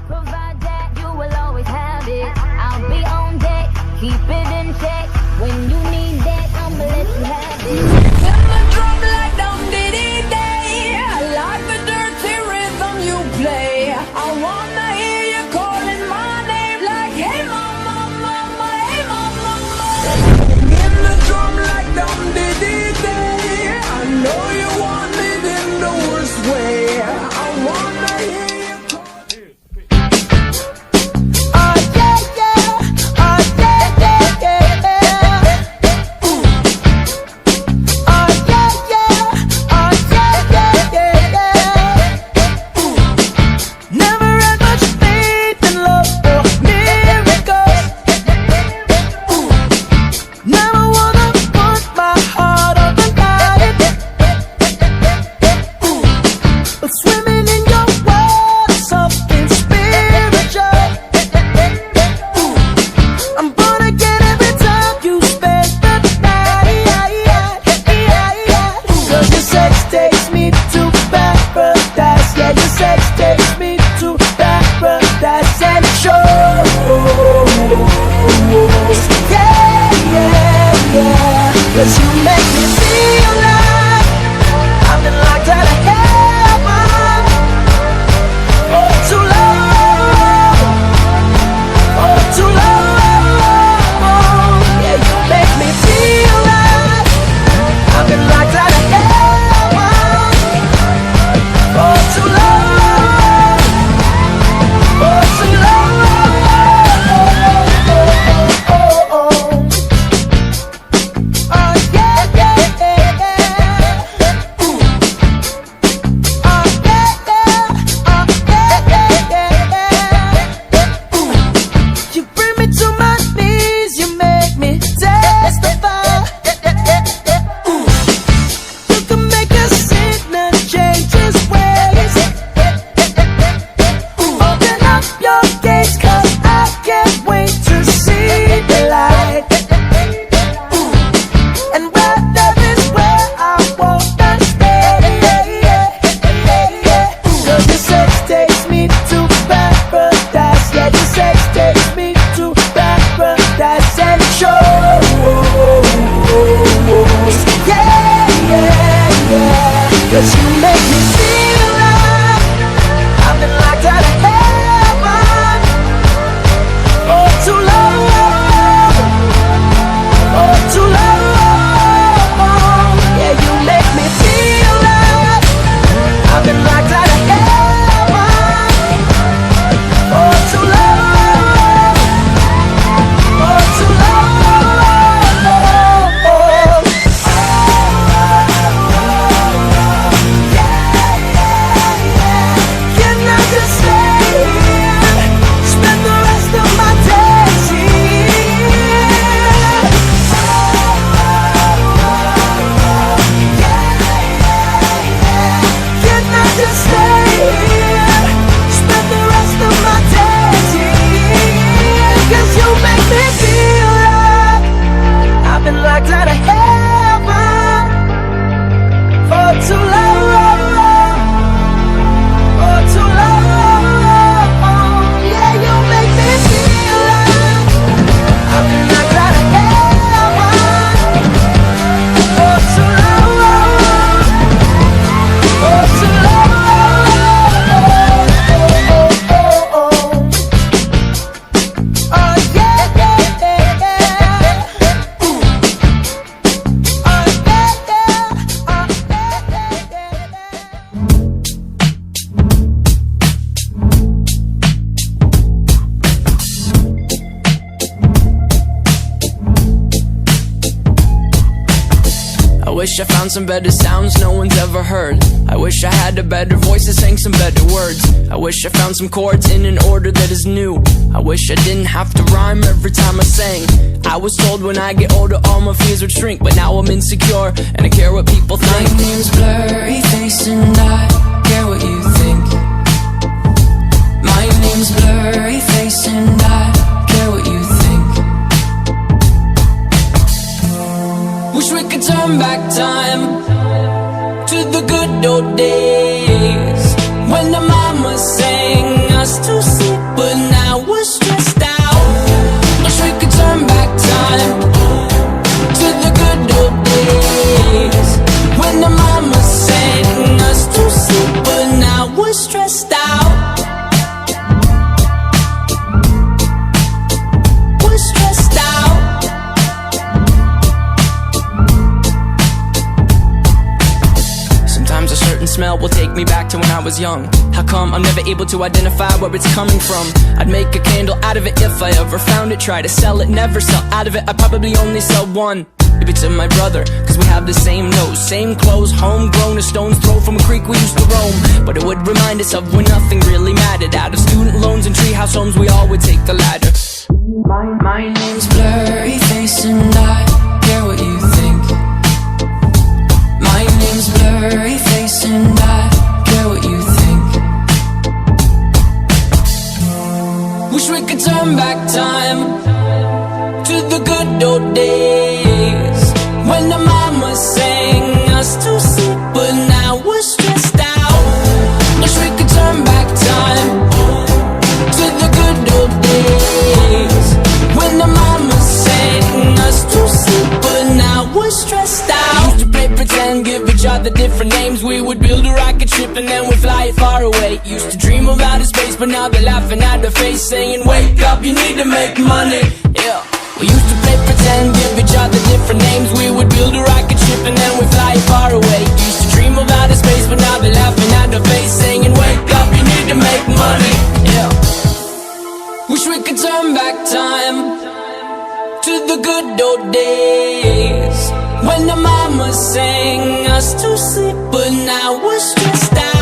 provide that, you will always have it. I'll be on deck, keep it in check. When you need that, I'ma let you have it. Let the drum like down diddy day. I like the dirty rhythm you play. I wanna hear you calling my name like, hey mama, mama, hey mama, mama. In the drum like down diddy day. I know you want it in the worst way. I wanna hear you call. Oh yeah, yeah. Oh yeah, yeah, yeah. Ooh. Oh yeah, yeah. Oh yeah, yeah, yeah. Ooh. Never had much faith in love or miracles. Ooh. Never wanna put my heart on the line. Ooh. But swimming in your world is something spiritual. Ooh. I'm born again every time you spend the night. Cause your sex takes me to paradise. Yeah, your sex takes me to paradise and it shows. Yeah, yeah, yeah. Cause you make me feel like I've been locked out of heaven for too long. For too long. Yeah, you make me feel like I've been locked out of heaven for too long. For too long. Oh yeah, yeah, yeah. Ooh. Oh yeah, yeah. Oh yeah, yeah, yeah. Ooh. You bring me to my knees, you make me testify. Ooh. You can make a sinner change his ways. Ooh. Open up your gates, cause I can't wait to see the light. Ooh. And where there is where I wanna stay. Cause your sex takes me to paradise. Yeah, your sex takes me to paradise and it shows. Yeah, yeah, yeah. Cause you make me feel like I've been locked out of heaven for too long. For too long. Yeah, you make me feel like I've been locked out of heaven for too long. For too long. Can I just stay here? Spend the rest of my days here. Can I just stay here? Spend the rest of my days here. Cause you make me feel like I've been locked out of heaven for too long. For too long. Yeah, you make me feel like I've been locked out of heaven for too long. For too long. Oh yeah, yeah, yeah. Ooh. Oh yeah, yeah. Oh I wish I found some better sounds no one's ever heard. I wish I had a better voice that sang some better words. I wish I found some chords in an order that is new. I wish I didn't have to rhyme every time I sang. I was told when I get older all my fears would shrink, but now I'm insecure and I care what people think. My name's Blurry Face and I care what you think. My name's Blurry Face and I care what you think. Wish we could turn back time to the good old days when the mama sang us to sleep we're stressed out. We're stressed out. Sometimes a certain smell will take me back to when I was young. How come I'm never able to identify where it's coming from? I'd make a candle out of it if I ever found it. Try to sell it, never sell out of it. I'd probably only sell one. Maybe to my brother, cause we have the same nose, same clothes, homegrown, a stone's throw from a creek we used to roam. But it would remind us of when nothing really mattered. Out of student loans and treehouse homes, we all would take the ladder. My name's Blurry Face and I care what you think. My name's Blurry Face and I care what you think. Wish we could turn back time to the good old days when the mama sang us to sleep, but now we're stressed out. Wish we could turn back time to the good old days when the mama sang us to sleep, but now we're stressed out. Used to play pretend, give each other different names. We would build a rocket ship and then we'd fly it far away. Used to dream of outer space, but now they're laughing at our face, saying wake up, you need to make money. Yeah. We used to play pretend, give each other different names. We would build a rocket ship and then we'd fly it far away. Used to dream of outer space, but now they're laughing at our face, saying wake up, you need to make money. Yeah. Wish we could turn back time to the good old days when the mama sang us to sleep, but now we're stressed out.